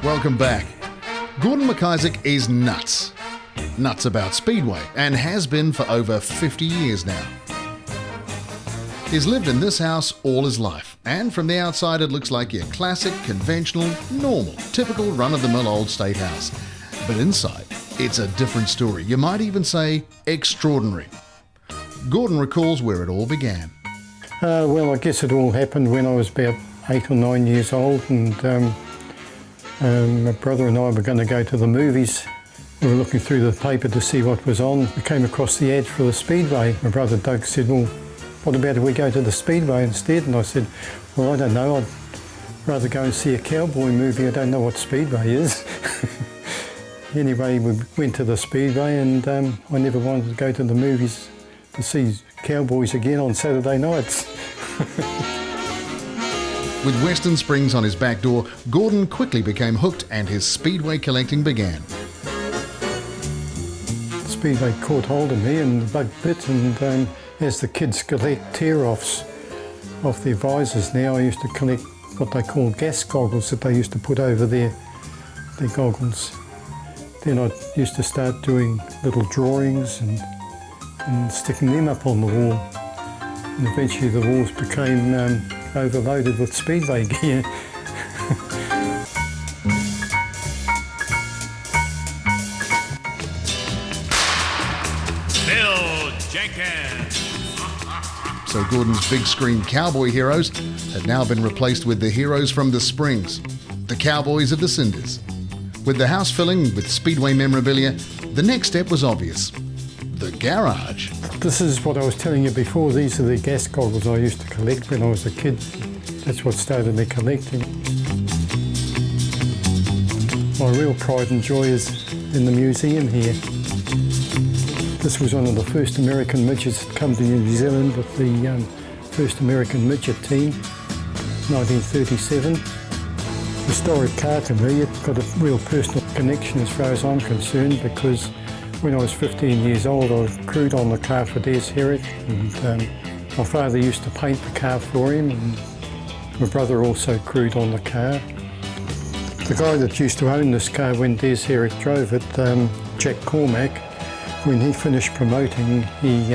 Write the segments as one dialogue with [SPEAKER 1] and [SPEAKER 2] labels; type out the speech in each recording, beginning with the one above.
[SPEAKER 1] Welcome back. Gordon McIsaac is nuts. Nuts about Speedway, and has been for over 50 years now. He's lived in this house all his life, and from the outside it looks like your classic, conventional, normal, typical run-of-the-mill old state house. But inside, it's a different story. You might even say extraordinary. Gordon recalls where it all began.
[SPEAKER 2] Well, I guess it all happened when I was about 8 or 9 years old, and my brother and I were going to go to the movies. We were looking through the paper to see what was on. We came across the ad for the Speedway. My brother Doug said, well, what about if we go to the Speedway instead? And I said, well, I don't know. I'd rather go and see a cowboy movie. I don't know what Speedway is. Anyway, we went to the Speedway, and I never wanted to go to the movies to see cowboys again on Saturday nights.
[SPEAKER 1] With Western Springs on his back door, Gordon quickly became hooked and his Speedway collecting began.
[SPEAKER 2] Speedway caught hold of me and the bug bit, and as the kids collect tear-offs off their visors now, I used to collect what they call gas goggles that they used to put over their goggles. Then I used to start doing little drawings and sticking them up on the wall. And eventually the walls became overloaded with Speedway gear.
[SPEAKER 3] Bill Jenkins.
[SPEAKER 1] So Gordon's big screen cowboy heroes had now been replaced with the heroes from the Springs, the cowboys of the Cinders. With the house filling with Speedway memorabilia, the next step was obvious: the garage.
[SPEAKER 2] This is what I was telling you before. These are the gas goggles I used to collect when I was a kid. That's what started me collecting. My real pride and joy is in the museum here. This was one of the first American midgets that come to New Zealand with the first American midget team, 1937. Historic car to me. It's got a real personal connection as far as I'm concerned, because when I was 15 years old I crewed on the car for Des Herrick, and my father used to paint the car for him, and my brother also crewed on the car. The guy that used to own this car when Des Herrick drove it, Jack Cormack, when he finished promoting, he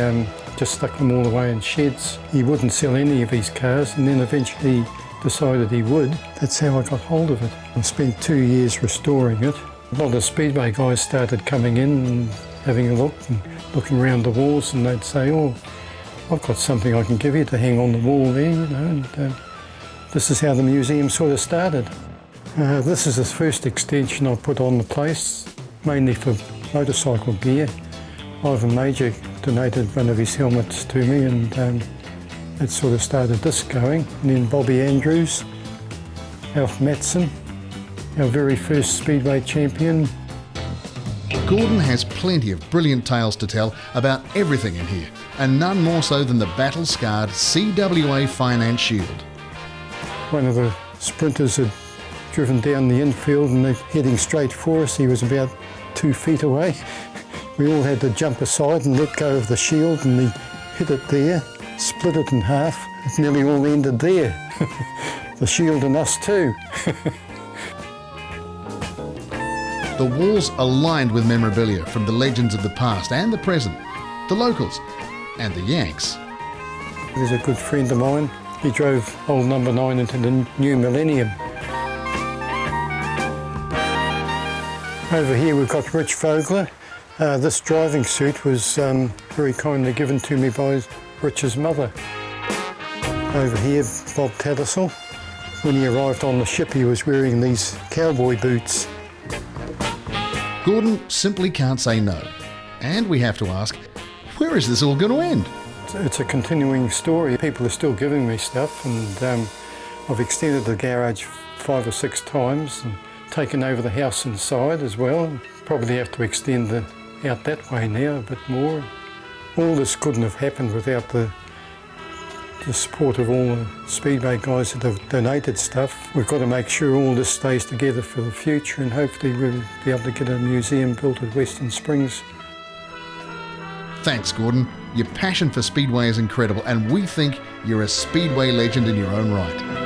[SPEAKER 2] just stuck them all away in sheds. He wouldn't sell any of his cars, and then eventually decided he would. That's how I got hold of it. I spent 2 years restoring it. A lot of Speedway guys started coming in and having a look and looking around the walls, and they'd say, oh, I've got something I can give you to hang on the wall there, you know. And this is how the museum sort of started. This is the first extension I put on the place, mainly for motorcycle gear. Ivan Major donated one of his helmets to me, and that sort of started this going. And then Bobby Andrews, Alf Matson, our very first Speedway champion.
[SPEAKER 1] Gordon has plenty of brilliant tales to tell about everything in here, and none more so than the battle-scarred CWA Finance Shield.
[SPEAKER 2] One of the sprinters had driven down the infield and they're heading straight for us. He was about 2 feet away. We all had to jump aside and let go of the shield, and he hit it there, split it in half. It nearly all ended there. The shield and us too.
[SPEAKER 1] The walls are lined with memorabilia from the legends of the past and the present, the locals and the Yanks.
[SPEAKER 2] There's a good friend of mine. He drove old number 9 into the new millennium. Over here we've got Rich Vogler. This driving suit was very kindly given to me by Rich's mother. Over here, Bob Tattersall. When he arrived on the ship, he was wearing these cowboy boots.
[SPEAKER 1] Gordon simply can't say no. And we have to ask, where is this all going to end?
[SPEAKER 2] It's a continuing story. People are still giving me stuff, and I've extended the garage 5 or 6 times and taken over the house inside as well. Probably have to extend out that way now a bit more. All this couldn't have happened without the support of all the Speedway guys that have donated stuff. We've got to make sure all this stays together for the future, and hopefully we'll be able to get a museum built at Western Springs.
[SPEAKER 1] Thanks, Gordon. Your passion for Speedway is incredible, and we think you're a Speedway legend in your own right.